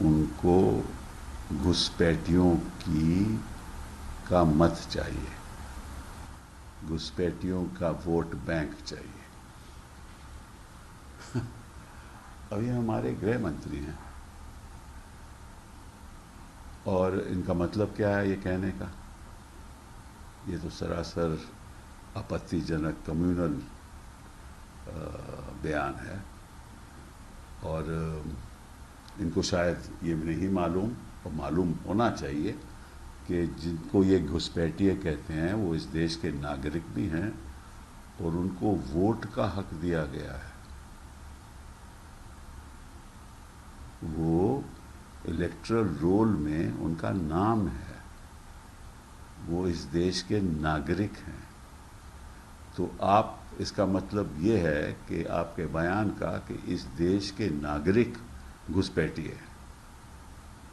उनको घुसपैठियों का मत चाहिए, घुसपैठियों का वोट बैंक चाहिए। अब ये हमारे गृह मंत्री हैं और इनका मतलब क्या है ये कहने का? ये तो सरासर आपत्तिजनक कम्युनल बयान है और इनको शायद ये नहीं मालूम, और मालूम होना चाहिए कि जिनको ये घुसपैठिए कहते हैं वो इस देश के नागरिक भी हैं और उनको वोट का हक दिया गया है। वो इलेक्टरल रोल में उनका नाम है, वो इस देश के नागरिक हैं। तो आप, इसका मतलब ये है कि आपके बयान का कि इस देश के नागरिक घुसपैठिए हैं,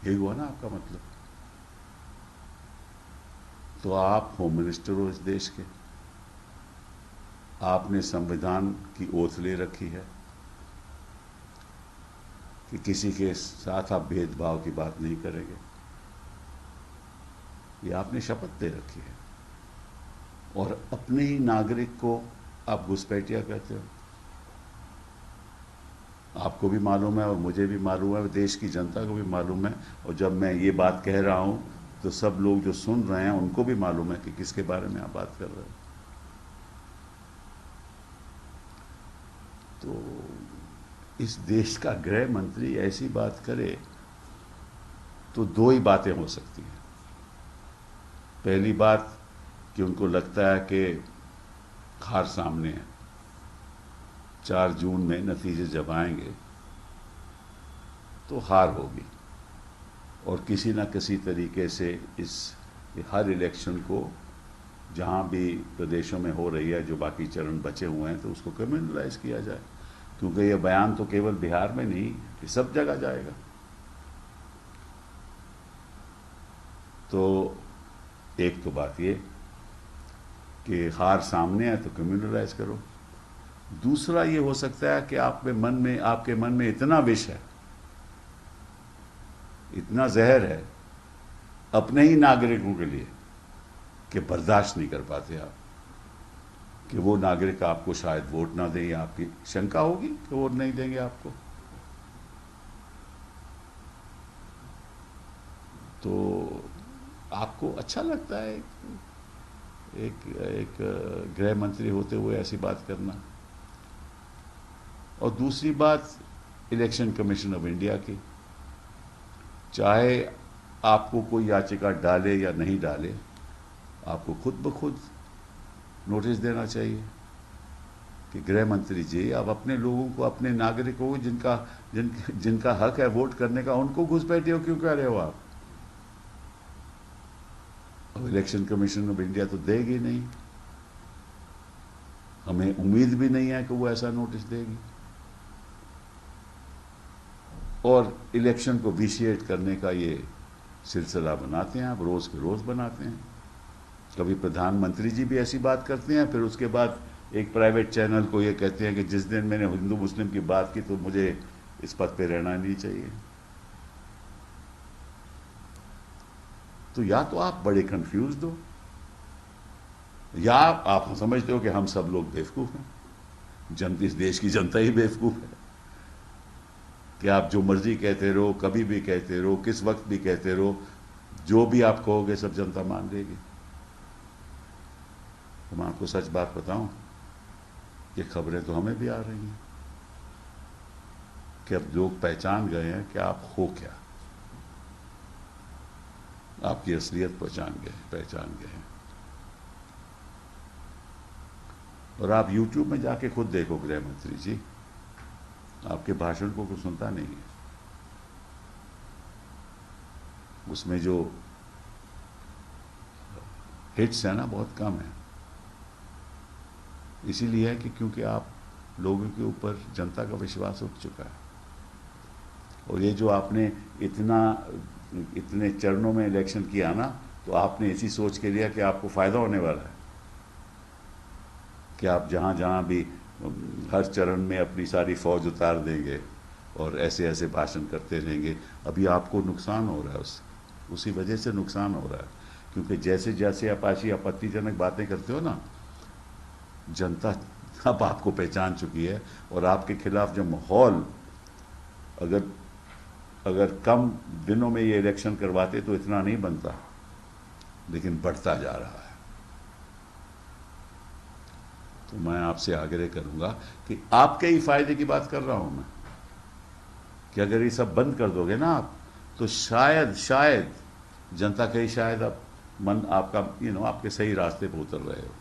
यही हुआ ना आपका मतलब? तो आप होम मिनिस्टर हो इस देश के, आपने संविधान की ओथ ले रखी है कि किसी के साथ आप भेदभाव की बात नहीं करेंगे, ये आपने शपथ दे रखी है, और अपने ही नागरिक को आप घुसपैठिया कहते हो। आपको भी मालूम है और मुझे भी मालूम है, देश की जनता को भी मालूम है, और जब मैं ये बात कह रहा हूं तो सब लोग जो सुन रहे हैं उनको भी मालूम है कि किसके बारे में आप बात कर रहे हो। तो इस देश का गृह मंत्री ऐसी बात करे तो दो ही बातें हो सकती हैं। पहली बात कि उनको लगता है कि हार सामने है, 4 जून में नतीजे जब आएंगे तो हार होगी, और किसी न किसी तरीके से इस हर इलेक्शन को जहाँ भी प्रदेशों में हो रही है, जो बाकी चरण बचे हुए हैं, तो उसको क्रिमिनलाइज किया जाए, क्योंकि ये बयान तो केवल बिहार में नहीं, ये सब जगह जाएगा। तो एक तो बात ये कि हार सामने है तो क्रिमिनलाइज करो। दूसरा ये हो सकता है कि आपके मन में इतना विष है, इतना जहर है अपने ही नागरिकों के लिए कि बर्दाश्त नहीं कर पाते आप कि वो नागरिक आपको शायद वोट ना दें, या आपकी शंका होगी कि वोट नहीं देंगे आपको। तो आपको अच्छा लगता है एक गृह मंत्री होते हुए ऐसी बात करना? और दूसरी बात इलेक्शन कमीशन ऑफ इंडिया की, चाहे आपको कोई याचिका डाले या नहीं डाले, आपको खुद ब खुद नोटिस देना चाहिए कि गृह मंत्री जी, आप अपने लोगों को, अपने नागरिकों को जिनका हक है वोट करने का, उनको घुसपैठियों क्यों कह रहे हो आप? अब इलेक्शन कमीशन ऑफ इंडिया तो देगी नहीं, हमें उम्मीद भी नहीं है कि वो ऐसा नोटिस देगी, और इलेक्शन को विशिएट करने का ये सिलसिला बनाते हैं, आप रोज के रोज बनाते हैं। कभी प्रधानमंत्री जी भी ऐसी बात करते हैं, फिर उसके बाद एक प्राइवेट चैनल को ये कहते हैं कि जिस दिन मैंने हिंदू मुस्लिम की बात की तो मुझे इस पद पे रहना नहीं चाहिए। तो या तो आप बड़े कंफ्यूज हो, या आप समझते हो कि हम सब लोग बेवकूफ हैं, इस देश की जनता ही बेवकूफ है कि आप जो मर्जी कहते रहो, कभी भी कहते रहो, किस वक्त भी कहते रहो, जो भी आप कहोगे सब जनता मान लेगी। तो मैं आपको सच बात बताऊं, ये खबरें तो हमें भी आ रही हैं कि अब लोग पहचान गए हैं कि आप हो क्या, आपकी असलियत पहचान गए हैं। और आप YouTube में जाके खुद देखो, गृह मंत्री जी आपके भाषण को कुछ सुनता नहीं है, उसमें जो हिट्स है ना बहुत कम है। इसीलिए है कि क्योंकि आप लोगों के ऊपर जनता का विश्वास उठ चुका है, और ये जो आपने इतने चरणों में इलेक्शन किया ना, तो आपने इसी सोच के लिया कि आपको फायदा होने वाला है, कि आप जहां जहां भी हर चरण में अपनी सारी फौज उतार देंगे, और ऐसे ऐसे भाषण करते रहेंगे। अभी आपको नुकसान हो रहा है, उसी वजह से नुकसान हो रहा है, क्योंकि जैसे जैसे आप ऐसी आपत्तिजनक बातें करते हो ना, जनता अब आपको पहचान चुकी है, और आपके खिलाफ जो माहौल, अगर अगर कम दिनों में ये इलेक्शन करवाते तो इतना नहीं बनता, लेकिन बढ़ता जा रहा है। तो मैं आपसे आग्रह करूंगा कि आपके ही फायदे की बात कर रहा हूं मैं, कि अगर ये सब बंद कर दोगे ना आप, तो शायद शायद जनता कहीं शायद अब मन आपका आपके सही रास्ते पर उतर रहे हो,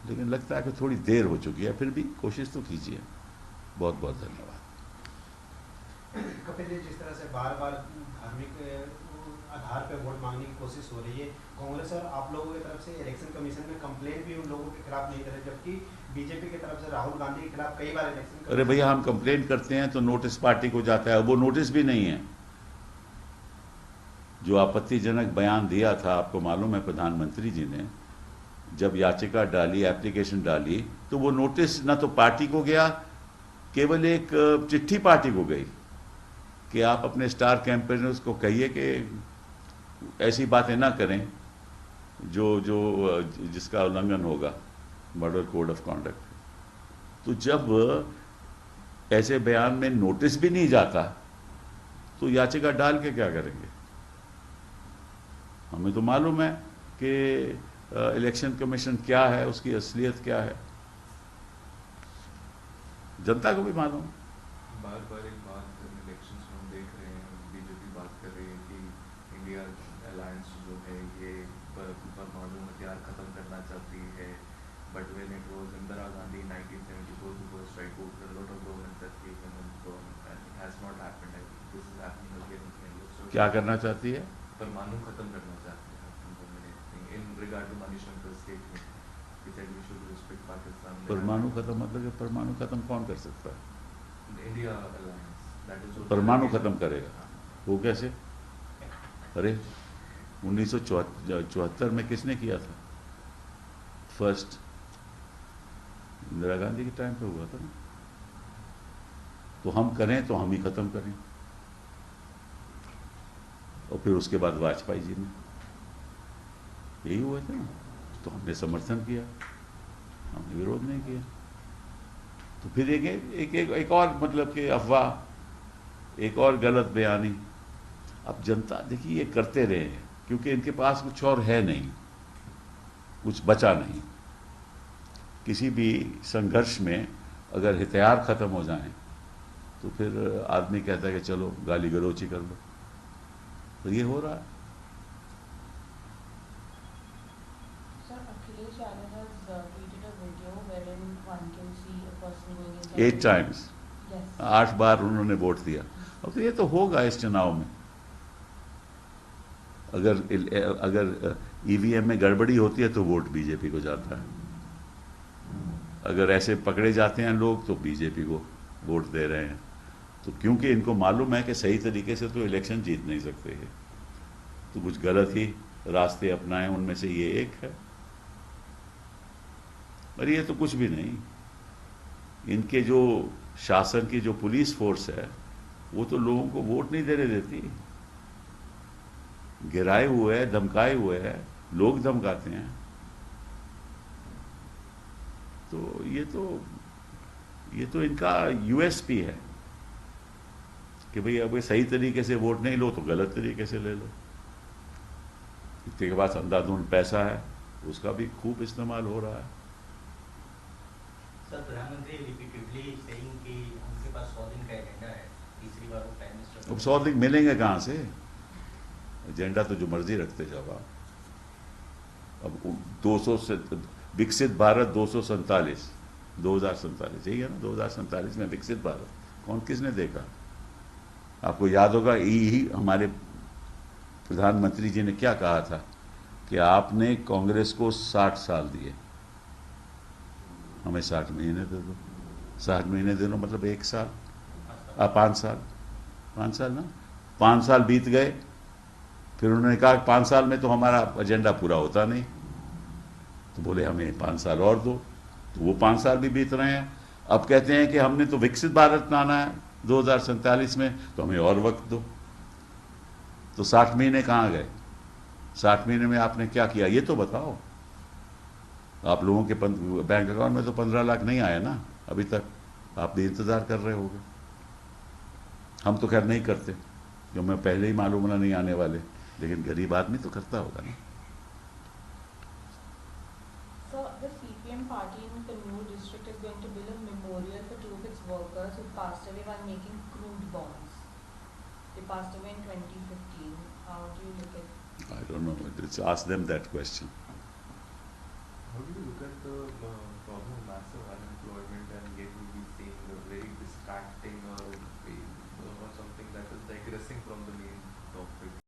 लेकिन लगता है कि थोड़ी देर हो चुकी है। फिर भी कोशिश तो कीजिए। बहुत बहुत धन्यवाद। कपिल जी, जिस तरह से बार बार धार्मिक आधार पर वोट मांगने की कोशिश हो रही है, कांग्रेस और आप लोगों की तरफ से इलेक्शन कमीशन में कंप्लेन भी उन लोगों के खिलाफ नहीं करे, जबकि बीजेपी की तरफ से राहुल गांधी के खिलाफ कई बार इलेक्शन। अरे भैया, हम कंप्लेन करते हैं तो नोटिस पार्टी को जाता है, वो नोटिस भी नहीं है। जो आपत्तिजनक बयान दिया था, आपको मालूम है, प्रधानमंत्री जी ने जब याचिका डाली, एप्लीकेशन डाली, तो वो नोटिस ना तो पार्टी को गया, केवल एक चिट्ठी पार्टी को गई कि आप अपने स्टार कैंपेनर्स को कहिए कि ऐसी बातें ना करें जिसका उल्लंघन होगा मॉडल कोड ऑफ कॉन्डक्ट। तो जब ऐसे बयान में नोटिस भी नहीं जाता, तो याचिका डाल के क्या करेंगे? हमें तो मालूम है कि इलेक्शन कमीशन क्या है, उसकी असलियत क्या है, जनता को भी मालूम। बार बार एक बात इलेक्शंस में हम देख रहे हैं, बीजेपी बात कर रही है कि इंडिया अलायंस जो है ये परमाणु हथियार खत्म करना चाहती है, but when it was Indira Gandhi 1974 who was tried to a lot of governments that came in and gone and it has not happened. I think this is happening again and again. So क्या करना चाहती है? परमाणु खत्म करना चाहती है। In regard to Manish Shankar's statement, he said we should respect Pakistan. परमाणु खत्म मतलब कि परमाणु खत्म कौन कर सकता है? इंडिया अलायंस, दैट इज परमाणु खत्म करेगा वो कैसे? अरे 1974 में किसने किया था? फर्स्ट इंदिरा गांधी के टाइम पे हुआ था ना। तो हम करें तो हम ही खत्म करें, और फिर उसके बाद वाजपेयी जी ने, यही हुआ था ना। तो हमने समर्थन किया, हमने विरोध नहीं किया। तो फिर एक और मतलब कि अफवाह, एक और गलत बयानी। अब जनता देखिए ये करते रहे हैं, क्योंकि इनके पास कुछ और है नहीं, कुछ बचा नहीं। किसी भी संघर्ष में अगर हथियार खत्म हो जाएं, तो फिर आदमी कहता है कि चलो गाली गलौची कर लो। तो ये हो रहा है। Eight times, 8 बार उन्होंने वोट दिया। अब तो ये तो होगा इस चुनाव में। अगर ईवीएम में गड़बड़ी होती है तो वोट बीजेपी को जाता है। अगर ऐसे पकड़े जाते हैं लोग तो बीजेपी को वोट दे रहे हैं। तो क्योंकि इनको मालूम है कि सही तरीके से तो इलेक्शन जीत नहीं सकते हैं, तो कुछ गलत ही रास्ते अपनाएं, उनमें से ये एक है। और ये तो कुछ भी नहीं। इनके जो शासन की जो पुलिस फोर्स है, वो तो लोगों को वोट नहीं देने देती। गिराए हुए है, धमकाए हुए है, लोग धमकाते हैं। तो ये तो इनका यूएसपी है कि भाई अब सही तरीके से वोट नहीं लो तो गलत तरीके से ले लो। इनके पास अंधाधुंध पैसा है, उसका भी खूब इस्तेमाल हो रहा है। सर, प्रधानमंत्री रिपीटेडली सेइंग कि उनके पास 100 दिन का एजेंडा है, तीसरी बार वो प्राइम मिनिस्टर। अब 100 दिन मिलेंगे कहाँ से? एजेंडा तो जो मर्जी रखते जाओ आप। अब 200 से विकसित भारत 247 2047 यही है ना, 2047 में विकसित भारत कौन किसने देखा? आपको याद होगा ही हमारे प्रधानमंत्री जी ने क्या कहा था कि आपने कांग्रेस को 60 साल दिए, हमें 60 महीने दे दो। 60 महीने दे दो मतलब 1 साल, 5 साल ना, 5 साल बीत गए। फिर उन्होंने कहा 5 साल में तो हमारा एजेंडा पूरा होता नहीं, तो बोले हमें 5 साल और दो। तो वो 5 साल भी बीत रहे हैं। अब कहते हैं कि हमने तो विकसित भारत बनाना है, 2047 में, तो हमें और वक्त दो। तो 60 महीने कहाँ गए? 60 महीने में आपने क्या किया ये तो बताओ। आप लोगों के बैंक अकाउंट में तो 15 लाख नहीं आया ना अभी तक, आप भी इंतज़ार कर रहे होगे। हम तो खैर नहीं करते, जो मैं पहले ही मालूम ना नहीं आने वाले, लेकिन गरीब आदमी तो करता होगा ना। So the CPM party in Kannur district is going to build a memorial for two of its workers who passed away while making crude bombs. They passed away in 2015. How do you look at? I don't know, it's ask them that question. How do you look at the problem of massive unemployment, and yet we be seeing a very distracting or something that is digressing from the main topic?